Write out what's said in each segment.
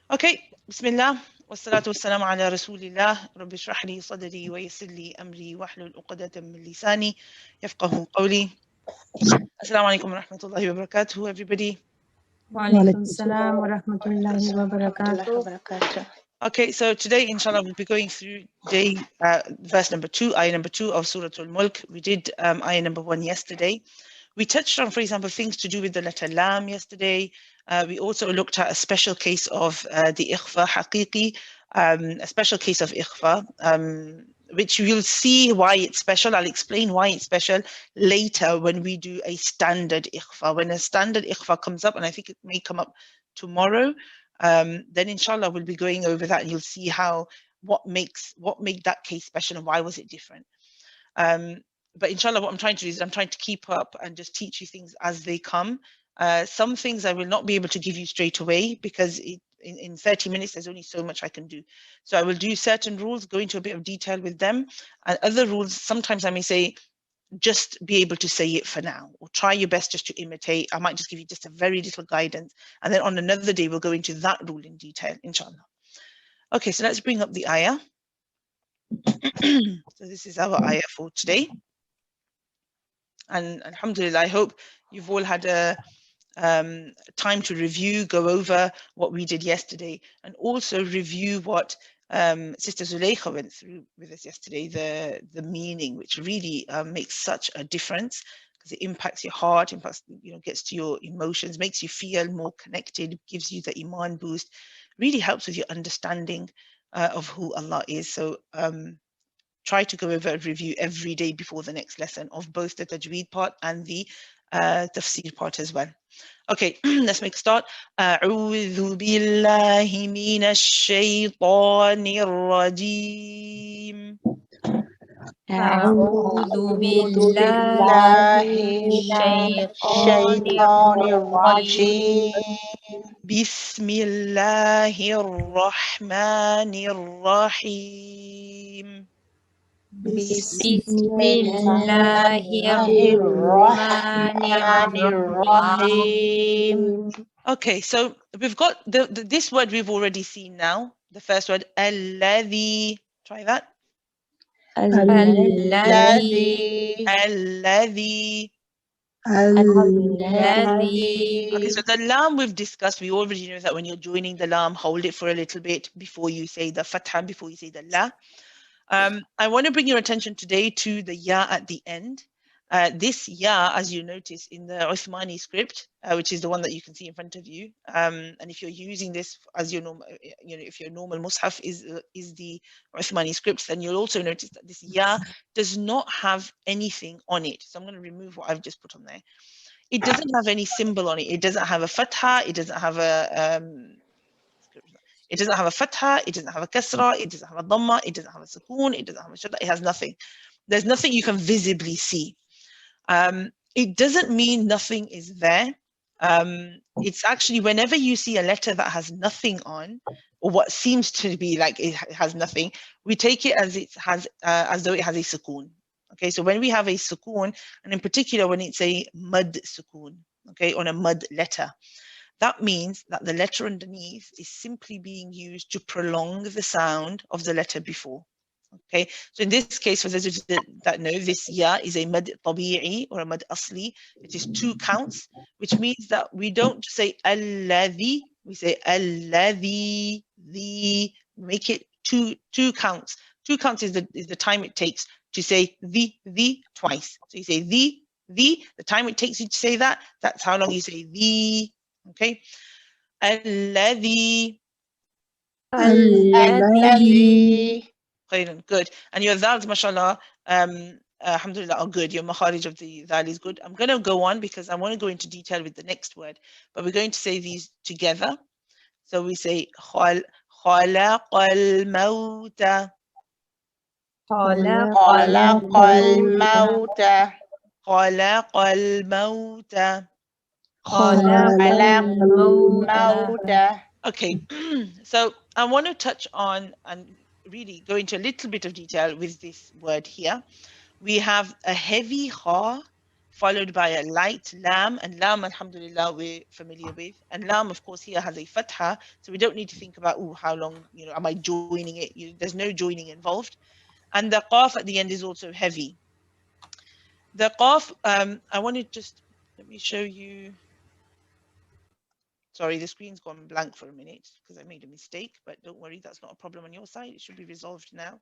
Okay, Bismillah. Wassalatu wassalamu ala Rasulillah. Rabbi shrah li sadri wa yassir li amri wahlul uqdatan min lisani yafqahu qawli. Assalamu alaikum wa rahmatullahi wa barakatuh, everybody. Wa alaikum salam wa rahmatullahi wa barakatuh. Okay, so today, inshallah, we'll be going through verse number 2, ayah number 2 of Surah Al-Mulk. We did ayah number 1 yesterday. We touched on, for example, things to do with the letter lam yesterday. We also looked at a special case of the ikhfa haqiqi, a special case of ikhfa, which you'll see why it's special. I'll explain why it's special later when we do a standard ikhfa. When a standard ikhfa comes up, and I think it may come up tomorrow, then inshallah we'll be going over that and you'll see what made that case special and why was it different. But inshallah, what I'm trying to do is I'm trying to keep up and just teach you things as they come. Some things I will not be able to give you straight away because in 30 minutes, there's only so much I can do. So I will do certain rules, go into a bit of detail with them. And other rules, sometimes I may say, just be able to say it for now, or try your best just to imitate. I might just give you just a very little guidance. And then on another day, we'll go into that rule in detail, inshallah. Okay, so let's bring up the ayah. So this is our ayah for today. And alhamdulillah, I hope you've all had a time to review, go over what we did yesterday, and also review what Sister Zuleika went through with us yesterday, the meaning, which really makes such a difference because it impacts your heart, impacts, gets to your emotions, makes you feel more connected, gives you the iman boost, really helps with your understanding of who Allah is. So try to go over a review every day before the next lesson of both the Tajweed part and the tafsir part as well. Okay, let's make a start. أعوذ بالله من الشيطان الرجيم. أعوذ بالله من الشيطان الرجيم. بسم الله الرحمن الرحيم. بسم الله الرحمن الرحيم. Okay, so we've got this word we've already seen now. The first word, الذي. Try that. الذي. الذي. Okay, so the lam we've discussed, we already know that when you're joining the lam, hold it for a little bit before you say the fatha, before you say the la. I want to bring your attention today to the ya at the end. This ya, as you notice in the Uthmani script, which is the one that you can see in front of you, and if you're using this as your normal, if your normal mushaf is the Uthmani script, then you'll also notice that this ya does not have anything on it. So I'm going to remove what I've just put on there. It doesn't have any symbol on it. It doesn't have a fatha. It doesn't have a it doesn't have a fatha, it doesn't have a kasra, it doesn't have a dhamma, it doesn't have a sukoon, it doesn't have a shadda, it has nothing. There's nothing you can visibly see. It doesn't mean nothing is there. It's actually whenever you see a letter that has nothing on, or what seems to be like it has nothing, we take it as it has, as though it has a sukoon. Okay, so when we have a sukoon, and in particular when it's a mud sukoon, okay, on a mud letter, that means that the letter underneath is simply being used to prolong the sound of the letter before. Okay, so in this case, for those that know, this ya is a mad tabi'i or a mad asli. It is 2 counts, which means that we don't say alladhi, we say alladhi, the, make it two counts. 2 counts is the time it takes to say the twice. So you say the time it takes you to say that, that's how long you say the. Okay, الذي. Good. And your dhals, mashallah, alhamdulillah, are good. Your makharij of the dhal is good. I'm going to go on because I want to go into detail with the next word, but we're going to say these together. So we say خلق الموت. خلق الموت. خلق الموت. Okay, so I want to touch on and really go into a little bit of detail with this word here. We have a heavy ha followed by a light lam, and lam, alhamdulillah, we're familiar with. And lam, of course, here has a fatha, so we don't need to think about, oh, how long, am I joining it? There's no joining involved. And the qaf at the end is also heavy. The qaf, I want to just, let me show you. Sorry, the screen's gone blank for a minute because I made a mistake, but don't worry, that's not a problem on your side. It should be resolved now.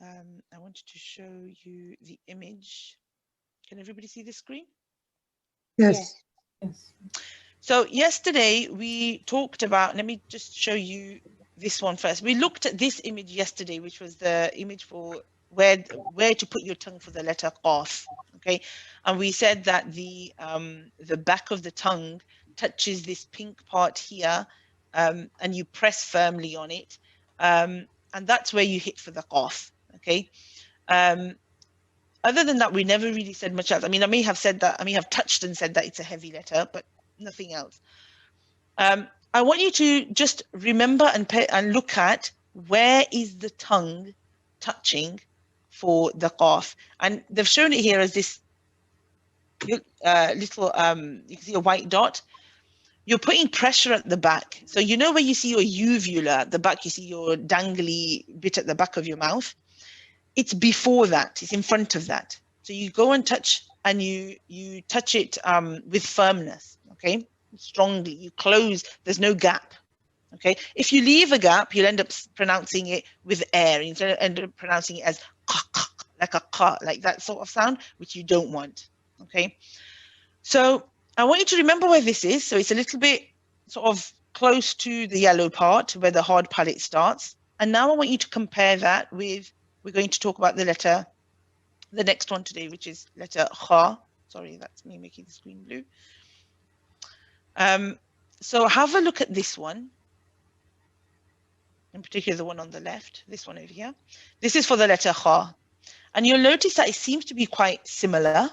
I wanted to show you the image. Can everybody see the screen? Yes. Yes. So yesterday we talked about, let me just show you this one first. We looked at this image yesterday, which was the image for where to put your tongue for the letter qaf. Okay, and we said that the back of the tongue touches this pink part here, and you press firmly on it, and that's where you hit for the qaf. Okay. Other than that, we never really said much else. I mean, I may have said that, I may have touched and said that it's a heavy letter, but nothing else. I want you to just remember and look at where is the tongue touching for the qaf. And they've shown it here as this little, you can see a white dot. You're putting pressure at the back. So you know where you see your uvula at the back, you see your dangly bit at the back of your mouth. It's before that, it's in front of that. So you go and touch, and you touch it with firmness, okay? Strongly, you close, there's no gap, okay? If you leave a gap, you'll end up pronouncing it with air. You'll end up pronouncing it as like a ka, like that sort of sound, which you don't want, okay? So I want you to remember where this is. So it's a little bit sort of close to the yellow part where the hard palate starts. And now I want you to compare that with, we're going to talk about the next one today, which is letter kha. Sorry, that's me making the screen blue. So have a look at this one, in particular the one on the left, this one over here. This is for the letter kha. And you'll notice that it seems to be quite similar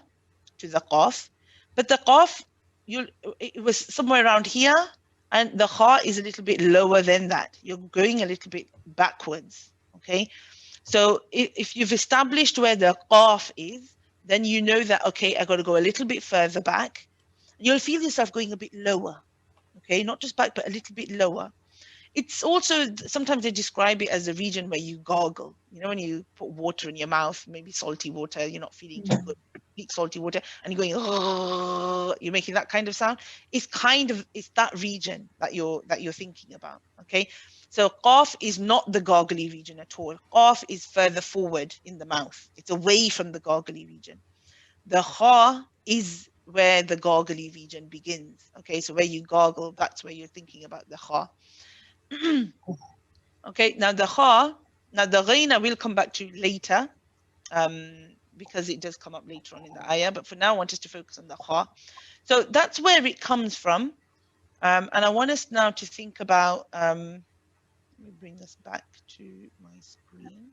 to the qaf, but the qaf, it was somewhere around here, and the kha is a little bit lower than that. You're going a little bit backwards, okay? So if you've established where the qaf is, then you know that, okay, I got to go a little bit further back. You'll feel yourself going a bit lower, okay? Not just back, but a little bit lower. It's also, sometimes they describe it as a region where you gargle. You know, when you put water in your mouth, maybe salty water, you're not feeling too good, eat salty water, and you're going, oh, you're making that kind of sound. It's that region that you're thinking about, okay? So qaf is not the gargly region at all. Qaf is further forward in the mouth. It's away from the gargly region. The kha is where the gargly region begins, okay? So where you gargle, that's where you're thinking about the kha. Okay, now the kha, now the ghain I will come back to later, because it does come up later on in the ayah, but for now I want us to focus on the kha. So that's where it comes from, and I want us now to think about, let me bring this back to my screen.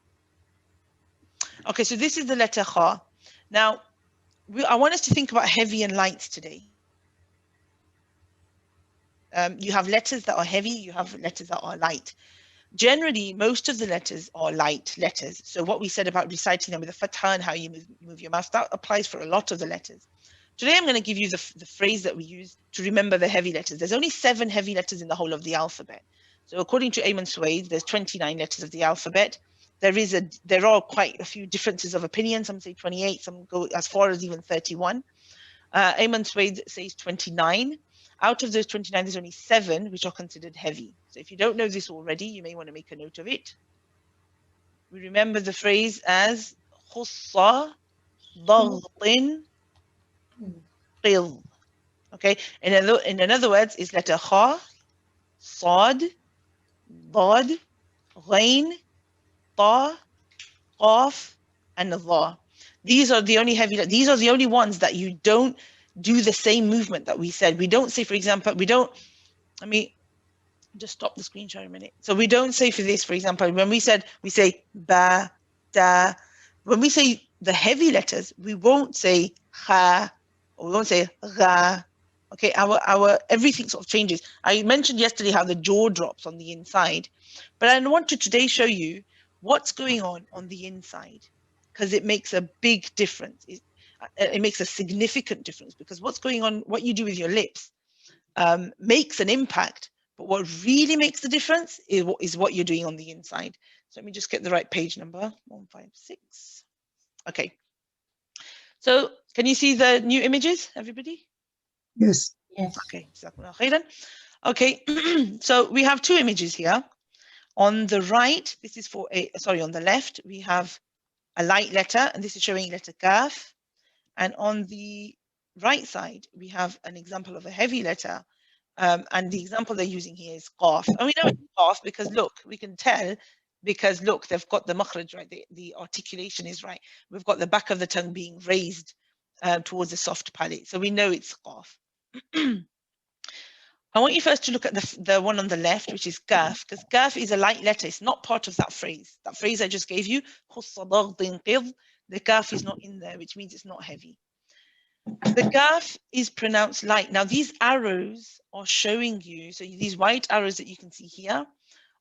Okay, so this is the letter kha. Now, I want us to think about heavy and light today. You have letters that are heavy, you have letters that are light. Generally, most of the letters are light letters. So what we said about reciting them with a fatha and how you move your mouth, that applies for a lot of the letters. Today, I'm going to give you the phrase that we use to remember the heavy letters. There's only 7 heavy letters in the whole of the alphabet. So according to Ayman Suwaid, there's 29 letters of the alphabet. There are quite a few differences of opinion. Some say 28, some go as far as even 31. Ayman Suwaid says 29. Out of those 29, there's only 7 which are considered heavy. So if you don't know this already, you may want to make a note of it. We remember the phrase as khussa daghtin qil. Okay, in other words, it's letter kha, sad, dad, ghain, ta, qaf, and dha. These are the only these are the only ones that you don't do the same movement that we said. We don't say, for example, let me just stop the screen share a minute. So we don't say for this, for example, when we say ba, da. When we say the heavy letters, we won't say ha, or we won't say ra. Okay, our everything sort of changes. I mentioned yesterday how the jaw drops on the inside, but I want to today show you what's going on the inside, because it makes a big difference. it makes a significant difference, because what's going on, what you do with your lips makes an impact, but what really makes the difference is what you're doing on the inside. So let me just get the right page number, 156. Okay. So can you see the new images, everybody? Yes. Yes. Okay. Okay. So we have two images here. On the right, this is for on the left, we have a light letter, and this is showing letter kaf. And on the right side, we have an example of a heavy letter. And the example they're using here is qaf. And we know it's qaf because look, we can tell, because look, they've got the makhraj right, the articulation is right. We've got the back of the tongue being raised towards the soft palate. So we know it's qaf. I want you first to look at the one on the left, which is kaf, because kaf is a light letter. It's not part of that phrase. That phrase I just gave you, the kaf is not in there, which means it's not heavy. The kaf is pronounced light. Now, these arrows are showing you, so these white arrows that you can see here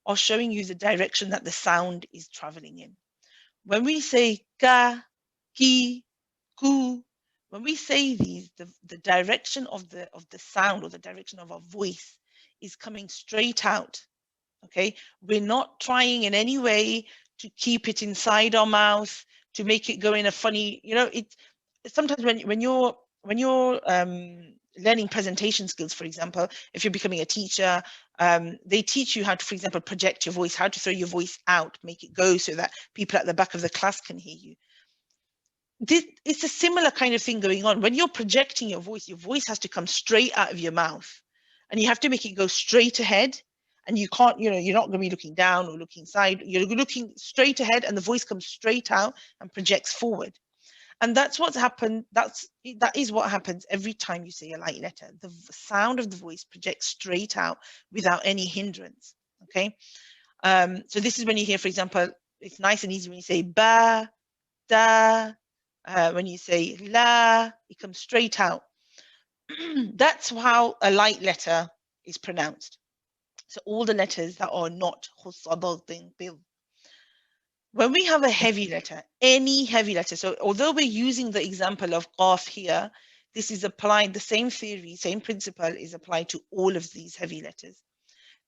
are showing you the direction that the sound is traveling in. When we say ka, ki, ku, when we say these, the direction of the sound, or the direction of our voice, is coming straight out. Okay, we're not trying in any way to keep it inside our mouth, to make it go in a funny, you know, sometimes when you're learning presentation skills, for example, if you're becoming a teacher, they teach you how to, for example, project your voice, how to throw your voice out, make it go so that people at the back of the class can hear you. It's a similar kind of thing going on. When you're projecting your voice has to come straight out of your mouth, and you have to make it go straight ahead. And you can't, you know, you're not going to be looking down or looking side. You're looking straight ahead, and the voice comes straight out and projects forward. And that's what's happened. That is what happens every time you say a light letter. The sound of the voice projects straight out without any hindrance. Okay. So this is when you hear, for example, it's nice and easy when you say ba, da. When you say la, it comes straight out. That's how a light letter is pronounced. So all the letters that are not bil. When we have a heavy letter, any heavy letter, so although we're using the example of qaf here, this is applied, the same theory, same principle is applied to all of these heavy letters.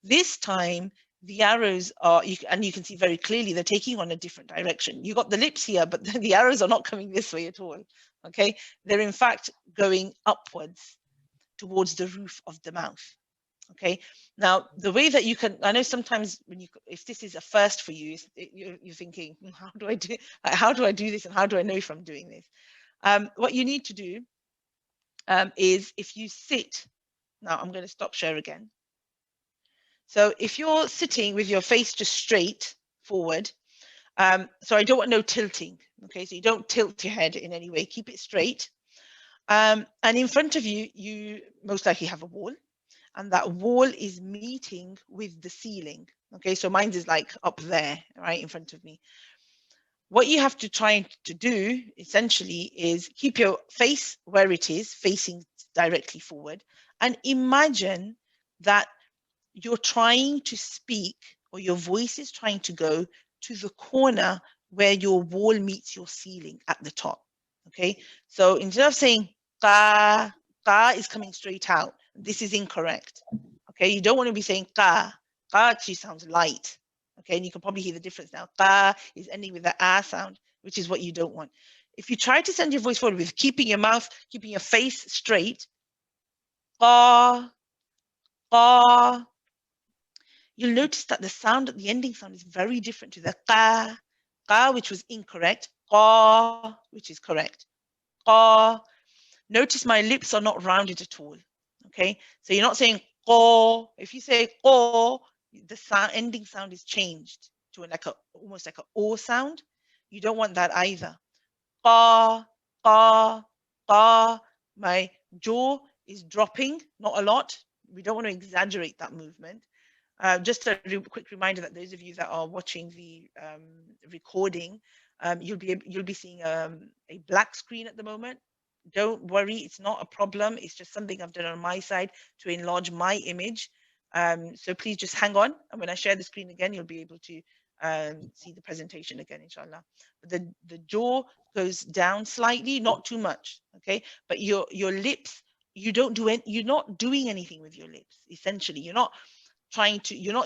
This time, the arrows are, and you can see very clearly, they're taking on a different direction. You got the lips here, but the arrows are not coming this way at all, okay? They're in fact going upwards towards the roof of the mouth. Okay, now the way that you can, I know sometimes when if this is a first for you, you're thinking, how do I do this, and how do I know if I'm doing this? What you need to do is, if you sit, now I'm going to stop share again. So if you're sitting with your face just straight forward, so I don't want no tilting. Okay, so you don't tilt your head in any way, keep it straight. And in front of you, you most likely have a wall. And that wall is meeting with the ceiling. Okay, so mine is like up there, right in front of me. What you have to try to do essentially is keep your face where it is, facing directly forward, and imagine that you're trying to speak, or your voice is trying to go to the corner where your wall meets your ceiling at the top. Okay, so instead of saying ka, ka is coming straight out. This is incorrect. Okay, you don't want to be saying ka. Ka actually sounds light. Okay, and you can probably hear the difference now. Ka is ending with the ah sound, which is what you don't want. If you try to send your voice forward with keeping your mouth, keeping your face straight, ka, ka, you'll notice that the sound, the ending sound, is very different to the ka, which was incorrect, ka, which is correct. Ka. Notice my lips are not rounded at all. Okay, so you're not saying ko. If you say ko, the sound, ending sound is changed to almost like a o sound. You don't want that either. Ka, ka, ka. My jaw is dropping, not a lot. We don't want to exaggerate that movement. Just a quick reminder that those of you that are watching the recording, you'll be seeing a black screen at the moment. Don't worry, it's not a problem. It's just something I've done on my side to enlarge my image. So please just hang on, and when I share the screen again, you'll be able to See the presentation again, inshallah. But the jaw goes down slightly, not too much, okay? But your lips, you're not doing anything with your lips, essentially. You're not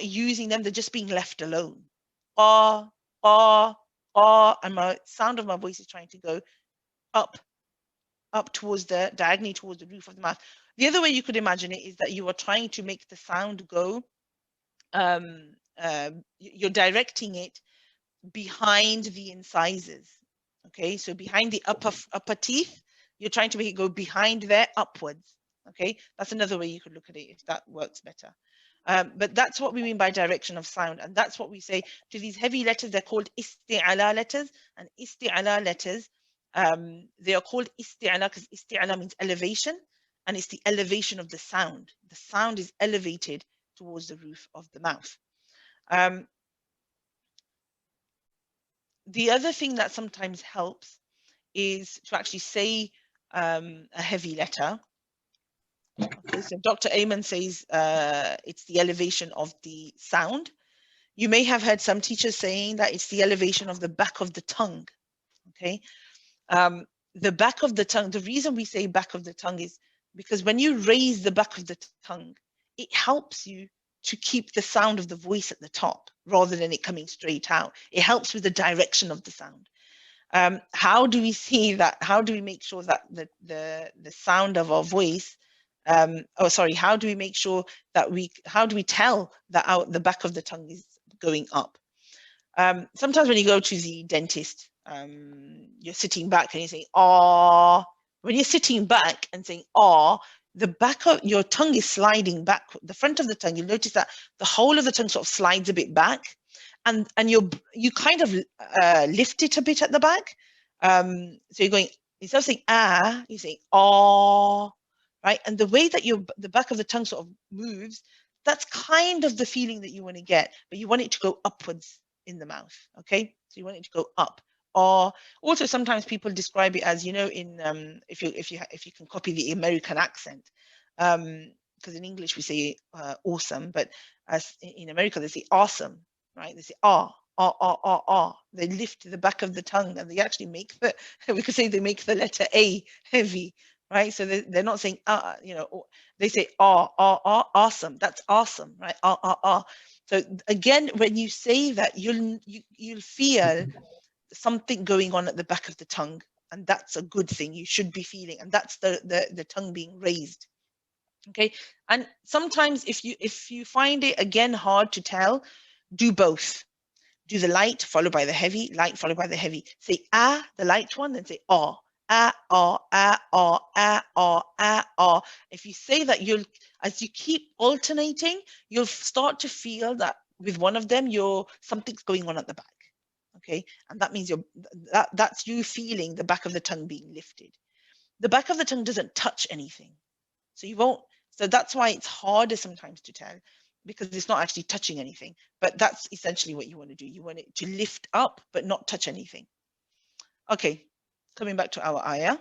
using them, they're just being left alone. And my sound of my voice is trying to go up towards diagonally towards the roof of the mouth. The other way you could imagine it is that you are trying to make the sound go, you're directing it behind the incisors, okay? So behind the upper teeth, you're trying to make it go behind there upwards, okay? That's another way you could look at it if that works better. But that's what we mean by direction of sound, and that's what we say to these heavy letters. They're called isti'ala letters, and isti'ala letters, they are called isti'ala because isti'ala means elevation, and it's the elevation of the sound. The sound is elevated towards the roof of the mouth. The other thing that sometimes helps is to actually say a heavy letter. Okay, so Dr. Ayman says it's the elevation of the sound. You may have heard some teachers saying that it's the elevation of the back of the tongue. Okay, the back of the tongue, the reason we say back of the tongue is because when you raise the back of the tongue, it helps you to keep the sound of the voice at the top rather than it coming straight out. It helps with the direction of the sound. How do we see that? How do we make sure that the sound of our voice, how do we make sure that how do we tell that the back of the tongue is going up? Sometimes when you go to the dentist, you're sitting back and you're saying, "ah." When you're sitting back and saying, "ah," the back of your tongue is sliding back. The front of the tongue, you'll notice that the whole of the tongue sort of slides a bit back, and you kind of lift it a bit at the back. So you're going, instead of saying "ah," you're saying "ah," right? And the way that the back of the tongue sort of moves, that's kind of the feeling that you want to get, but you want it to go upwards in the mouth, okay? So you want it to go up. Or also sometimes people describe it as, in if you can copy the American accent, because in English we say awesome, but as in America they say awesome, right? They say ah. They lift the back of the tongue, and they actually make we could say they make the letter A heavy, right? So they're not saying they say awesome. That's awesome, right? So again, when you say that, you'll feel something going on at the back of the tongue, and that's a good thing. You should be feeling, and that's the tongue being raised. Okay, and sometimes if you find it again hard to tell, do both. Do the light followed by the heavy, light followed by the heavy. Say ah, the light one, then say ah. Ah, ah, ah, ah, ah, ah, ah, ah. If you say that, as you keep alternating, you'll start to feel that with one of them, something's going on at the back. Okay, and that means that's you feeling the back of the tongue being lifted. The back of the tongue doesn't touch anything, so you won't. So that's why it's harder sometimes to tell, because it's not actually touching anything. But that's essentially what you want to do. You want it to lift up but not touch anything. Okay, coming back to our ayah.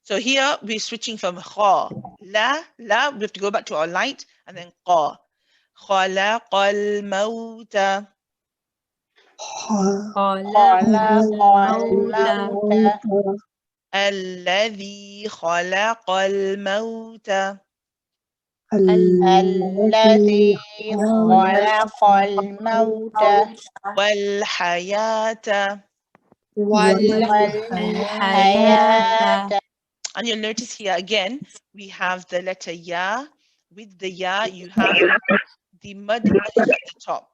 So here we're switching from kha, la, we have to go back to our light, and then qa. خلق الموت الذي خلق الموت الذي خلق الموت والحياة. And you'll notice here again, we have the letter ya. With the ya, you have the mud alif at the top.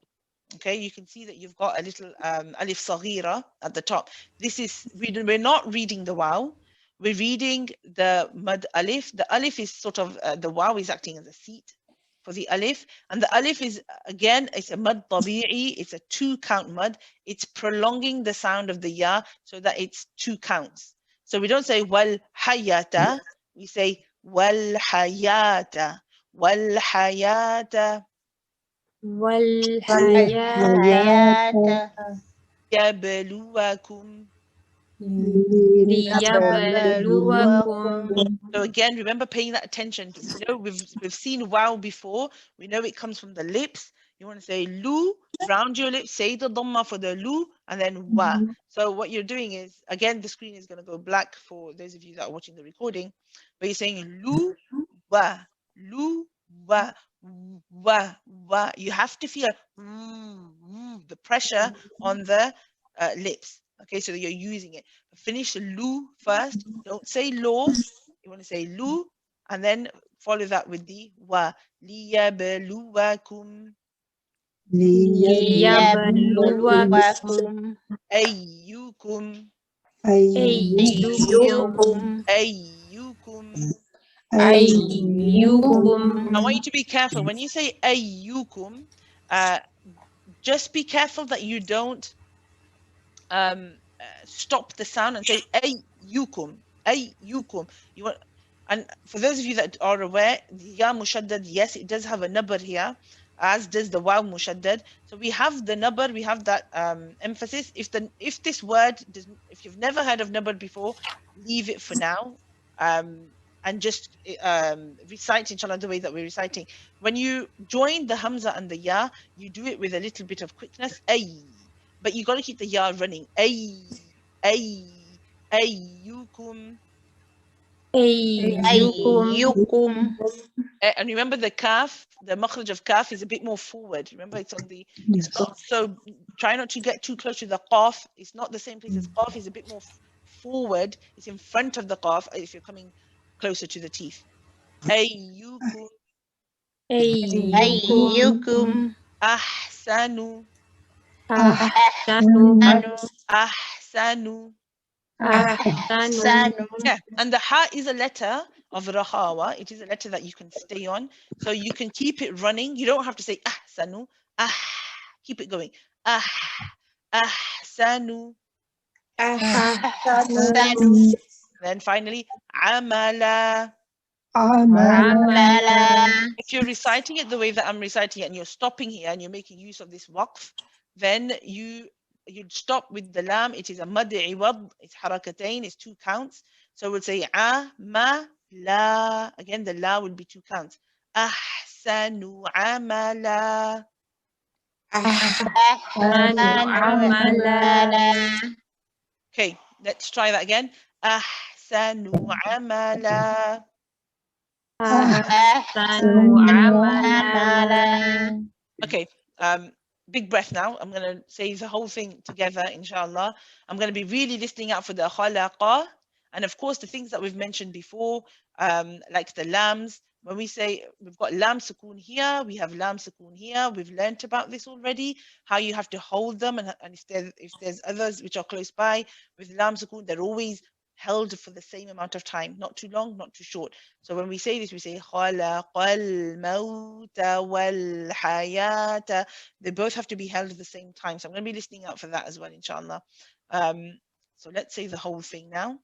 Okay, you can see that you've got a little alif saghira at the top. We're not reading the waw. We're reading the mud alif. The alif is sort of, the waw is acting as a seat for the alif. And the alif is, again, it's a mud tabi'i. It's a 2-count mud. It's prolonging the sound of the ya so that it's 2 counts. So we don't say wal hayata. We say wal hayata. Wal hayata. والحياة يبلوكم. So again, remember paying that attention. We've seen wow before. We know it comes from the lips. You want to say lu, round your lips, say the dhamma for the lu, and then wa. So what you're doing is, again, the screen is going to go black for those of you that are watching the recording, but you're saying lu, wa, lu, wa, wa, wa. You have to feel the pressure on the lips. Okay, so you're using it. Finish the lu first. Don't say lo. You want to say lu, and then follow that with the wa. لِيَبْلُوَكُمْ لِيَبْلُوَكُمْ أَيُّكُمْ أَيُّكُمْ أَيُّكُمْ. أَيُّكُمْ. I want you to be careful. When you say أَيُّكُمْ, just be careful that you don't stop the sound and say أَيُّكُمْ. أَيُّكُمْ. You want, and for those of you that are aware, the ya mushaddad, yes, it does have a nabar here, as does the waw mushaddad. So we have the nabar, we have that emphasis. If this word does, if you've never heard of nabar before, leave it for now, and just recite inshallah the way that we're reciting. When you join the hamza and the ya, you do it with a little bit of quickness, but you got to keep the ya running. Ayyukum. أَيُّكُمْ. And remember the kaf, the makhraj of kaf is a bit more forward. Remember, it's on the, it's not, so try not to get too close to the qaf. It's not the same place as qaf, it's a bit more forward. It's in front of the qaf if you're coming closer to the teeth. Ayyukum أَيُّكُمْ ahsanu. أَحْسَنُ Ahsanu. أَحْسَنُ. Yeah, and the ha is a letter of rahawa. It is a letter that you can stay on. So you can keep it running. You don't have to say ahsanu. Keep it going. Ahsanu. أَحْسَنُ. Then finally, amala. عَمَلًا. If you're reciting it the way that I'm reciting it and you're stopping here and you're making use of this waqf, then you'd stop with the lam. It is a mad iwad, it's harakatain, it's 2 counts. So we'll say ma la. Again, the la will be 2 counts. Ahsanu amala. أَحْسَنُ عَمَلًا. Okay, let's try that again. Ahsanu amala. أَحْسَنُ عَمَلًا. Okay, big breath now. I'm going to say the whole thing together, inshallah. I'm going to be really listening out for the khalaqa. And of course, the things that we've mentioned before, like the lams. When we say we've got lam sukoon here, we have lam sukoon here. We've learnt about this already, how you have to hold them. And if there's others which are close by with lam sukoon, they're always held for the same amount of time, not too long, not too short. So when we say this, we say khalaqal mauta wal hayata. They both have to be held at the same time. So I'm going to be listening out for that as well, inshallah. So let's say the whole thing now.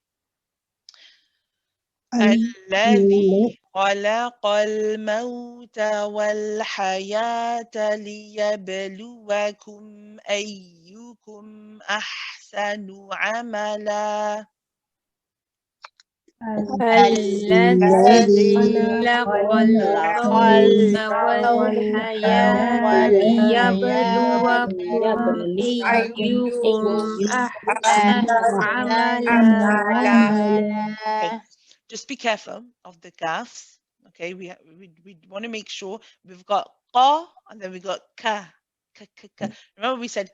الذي خلق الموت والحياة ليبلوكم أيكم أحسن عملا. الذي خلق الموت والحياة ليبلوكم أيكم أحسن عملا. Just be careful of the kafs. Okay, we want to make sure we've got qa and then we got ka. Remember we said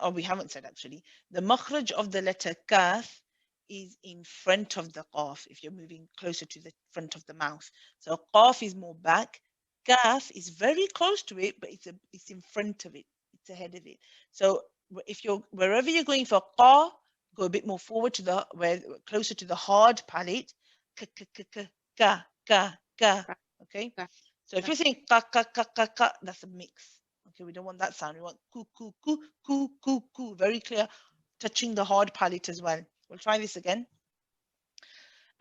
or we haven't said actually. The makhraj of the letter kaf is in front of the qaf if you're moving closer to the front of the mouth. So qaf is more back. Kaf is very close to it, but it's in front of it. It's ahead of it. So if you're wherever you're going for qa, go a bit more forward to the closer to the hard palate. Ka. Okay. So if you're saying ka, that's a mix. Okay, we don't want that sound. We want ku. Very clear, touching the hard palate as well. We'll try this again.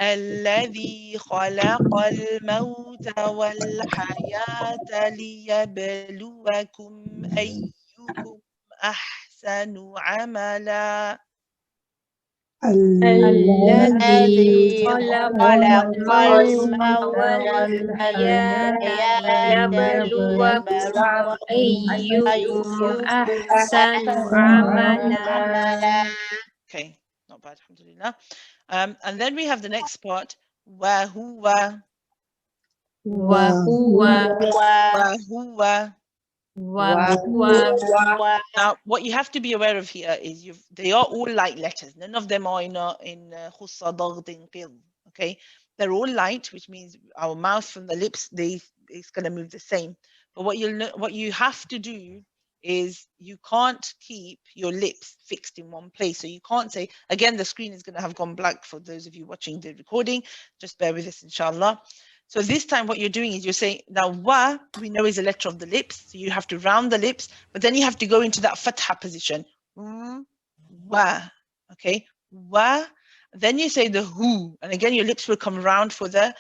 الذي خلق الموت والحياة ليبلوكم أيكم أحسن عملا. الذي خلق خلق الموت الموت والحياة والحياة ليبلوكم ليبلوكم أيكم أحسن أحسن عملا. عملا. Okay, not bad, alhamdulillah. And then we have the next part, وهو وهو وهو Now, what you have to be aware of here is they are all light letters. None of them are in khussa, ضغط, qid. Okay, they're all light, which means our mouth from the lips it's going to move the same. But what you have to do is you can't keep your lips fixed in one place. So you can't say, again, the screen is going to have gone black for those of you watching the recording. Just bear with us, inshallah. So this time what you're doing is you're saying, now wa, we know is a letter of the lips. So you have to round the lips, but then you have to go into that fatha position. Wa, okay, wa. Then you say the hu, and again your lips will come round for the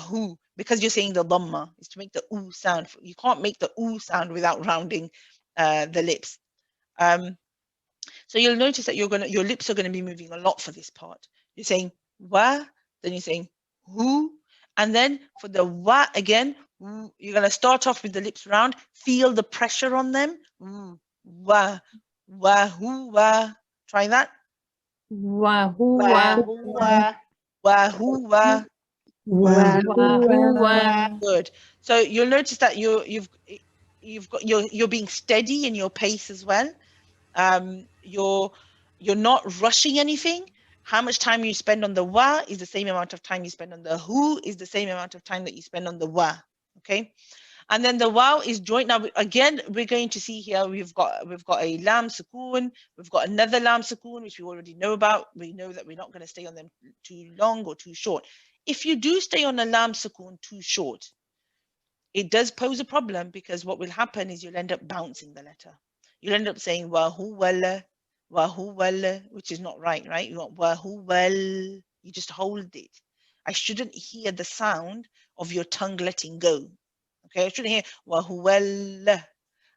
hu, because you're saying the dhamma is to make the oo sound. You can't make the oo sound without rounding the lips. So you'll notice that your lips are going to be moving a lot for this part. You're saying wa, then you're saying hu, and then for the wa again, you're going to start off with the lips round, feel the pressure on them. Wa, wa, hu, wa. Try that. وهو Wa, hu, wa. وهو Good. So you'll notice that you're being steady in your pace as well. You're not rushing anything. How much time you spend on the wa is the same amount of time you spend on the hu is the same amount of time that you spend on the wa. Okay. And then the wow is joint. Now again, we're going to see here we've got a lam sukoon, we've got another lam sukoon, which we already know about. We know that we're not going to stay on them too long or too short. If you do stay on a lam sukoon too short, it does pose a problem, because what will happen is you'll end up bouncing the letter. You'll end up saying wahu wala, which is not right, right? You want wahu wal, you just hold it. I shouldn't hear the sound of your tongue letting go. Okay, I shouldn't hear wahu wala.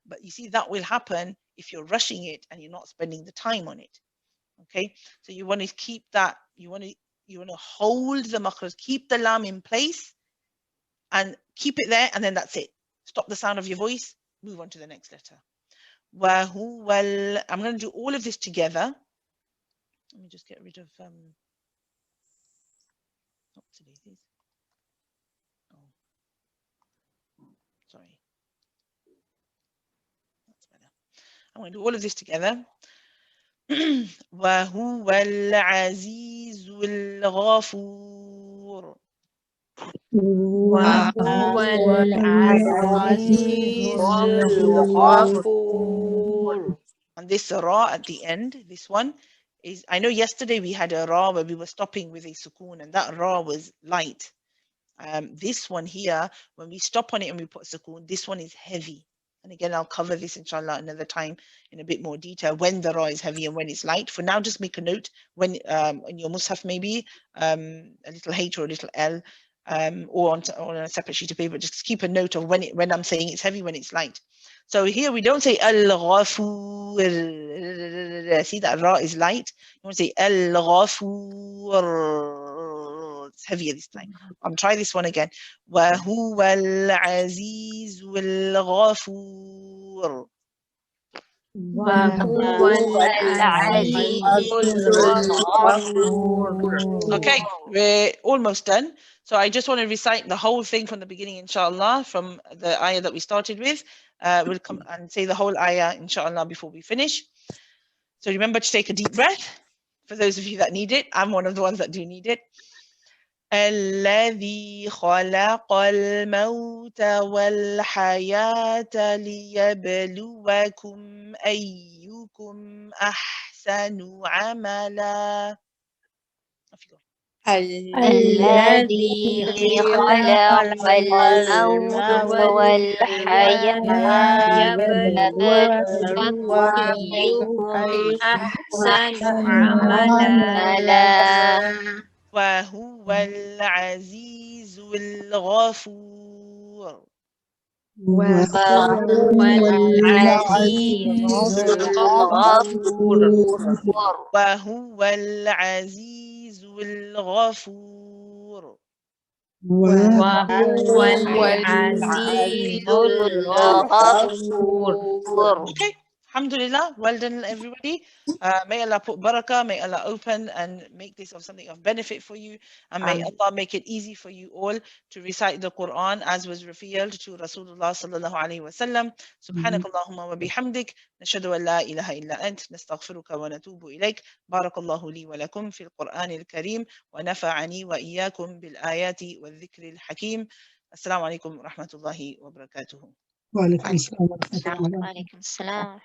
But you see, that will happen if you're rushing it and you're not spending the time on it. Okay, so you want to keep that, you want to hold the makhraj, keep the lam in place, and keep it there, and then that's it. Stop the sound of your voice, move on to the next letter. I'm going to do all of this together. Let me just get rid of sorry. That's better. I'm going to do all of this together. وهو العزيز الغفور. وهو العزيز الغفور. And this ra at the end, this one is, I know yesterday we had a ra where we were stopping with a sukoon, and that ra was light. This one here, when we stop on it and we put sukoon, this one is heavy. And again, I'll cover this inshallah another time in a bit more detail, when the ra is heavy and when it's light. For now, just make a note when in your mushaf, maybe a little H or a little L, or on a separate sheet of paper. Just keep a note of when I'm saying it's heavy, when it's light. So here we don't say al-ghafur. See, that ra is light. You want to say al-ghafur. It's heavier this time. I'll try this one again. وَهُوَ الْعَزِيزُ الْغَفُورُ. وهو العزيز الغفور. Okay, we're almost done. So I just want to recite the whole thing from the beginning, inshallah, from the ayah that we started with. We'll come and say the whole ayah, inshallah, before we finish. So remember to take a deep breath. For those of you that need it, I'm one of the ones that do need it. الذي خلق الموت والحياة ليبلوكم أيكم أحسن عملا. الذي خلق الموت والحياة ليبلوكم أيكم أحسن عملا. وهو العزيز الغفور. وهو العزيز الغفور. وهو العزيز الغفور. وهو العزيز الغفور. Okay, alhamdulillah, well done everybody. May Allah put barakah, may Allah open and make this of something of benefit for you, and may Allah make it easy for you all to recite the Quran as was revealed to Rasulullah sallallahu alaihi wasallam. سبحانك اللهم وبحمدك نشهد أن لا إله إلا أنت نستغفرك ونتوب إليك. بارك الله لي ولكم في القرآن الكريم ونفعني وإياكم بالآيات والذكر الحكيم. السلام عليكم ورحمة الله وبركاته. وعليكم السلام ورحمة الله. وعليكم السلام.